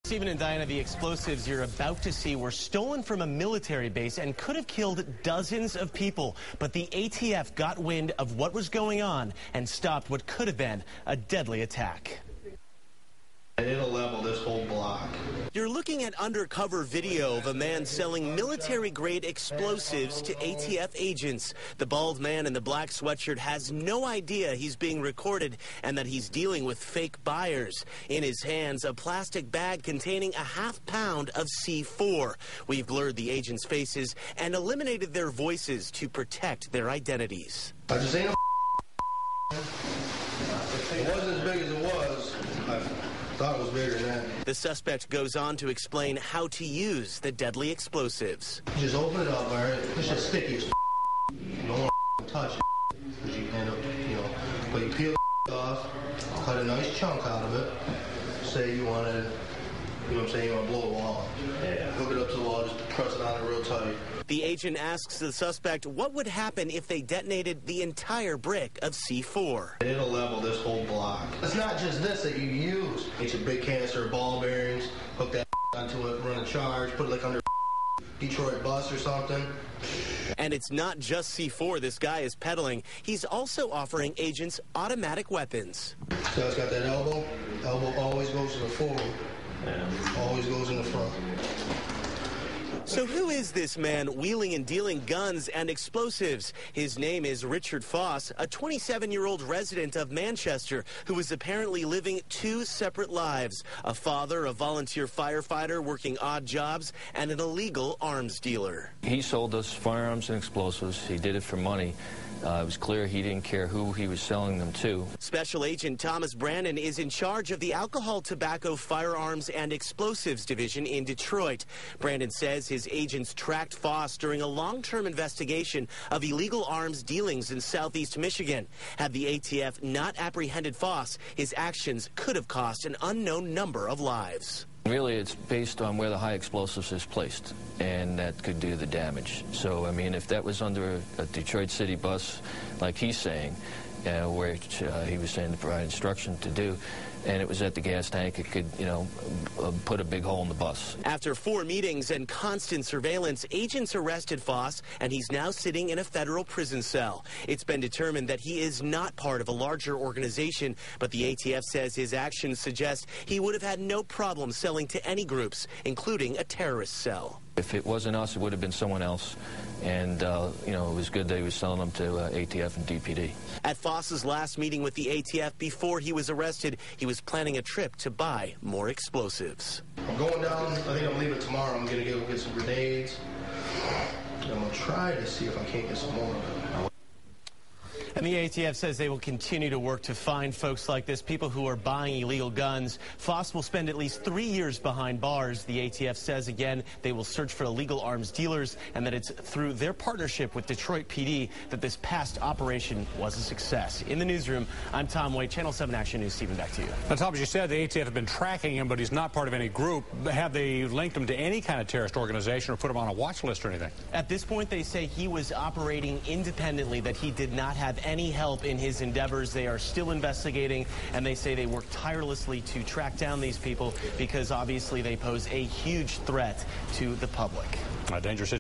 Stephen and Diana, the explosives you're about to see were stolen from a military base and could have killed dozens of people. But the ATF got wind of what was going on and stopped what could have been a deadly attack. It'll level this whole block. You're looking at undercover video of a man selling military-grade explosives to ATF agents. The bald man in the black sweatshirt has no idea he's being recorded and that he's dealing with fake buyers. In his hands, a plastic bag containing a half pound of C4. We've blurred the agents' faces and eliminated their voices to protect their identities. I just ain't it wasn't as big as it was. I thought it was bigger than that. The suspect goes on to explain how to use the deadly explosives. You just open it up, all right? It's just sticky as you don't want to touch it. Because you end up, but you peel it off, cut a nice chunk out of it. Say you want to, you want to blow a wall. Yeah. Hook it up to the wall, just press it on it real tight. The agent asks the suspect what would happen if they detonated the entire brick of C4. It'll level this whole block. It's not just this that you use. It's a big canister of ball bearings, hook that onto it, run a charge, put it like under Detroit bus or something. And it's not just C4 this guy is peddling. He's also offering agents automatic weapons. So it's got that elbow. Elbow always goes to the forward. Always goes in the front. So who is this man wheeling and dealing guns and explosives? His name is Richard Foss, a 27-year-old resident of Manchester who is apparently living two separate lives. A father, a volunteer firefighter working odd jobs, and an illegal arms dealer. He sold us firearms and explosives. He did it for money. It was clear he didn't care who he was selling them to. Special Agent Thomas Brandon is in charge of the Alcohol, Tobacco, Firearms, and Explosives Division in Detroit. Brandon says his agents tracked Foss during a long-term investigation of illegal arms dealings in southeast Michigan. Had the ATF not apprehended Foss, his actions could have cost an unknown number of lives. Really, it's based on where the high explosives is placed, and that could do the damage. So, I mean, if that was under a Detroit City bus, like he's saying, where he was saying to provide instruction to do, and it was at the gas tank, it could, put a big hole in the bus. After 4 meetings and constant surveillance, agents arrested Foss, and he's now sitting in a federal prison cell. It's been determined that he is not part of a larger organization, but the ATF says his actions suggest he would have had no problem selling to any groups, including a terrorist cell. If it wasn't us, it would have been someone else. And, it was good that he was selling them to ATF and DPD. At Foss's last meeting with the ATF before he was arrested, he was planning a trip to buy more explosives. I'm going down. I think I'm leaving tomorrow. I'm going to go get some grenades. And I'm going to try to see if I can't get some more of them. And the ATF says they will continue to work to find folks like this, people who are buying illegal guns. Foss will spend at least 3 years behind bars. The ATF says, again, they will search for illegal arms dealers and that it's through their partnership with Detroit PD that this past operation was a success. In the newsroom, I'm Tom White, Channel 7 Action News. Stephen, back to you. Now, Tom, as you said, the ATF have been tracking him, but he's not part of any group. Have they linked him to any kind of terrorist organization or put him on a watch list or anything? At this point, they say he was operating independently, that he did not have any help in his endeavors. They are still investigating, and they say they work tirelessly to track down these people because obviously they pose a huge threat to the public. A dangerous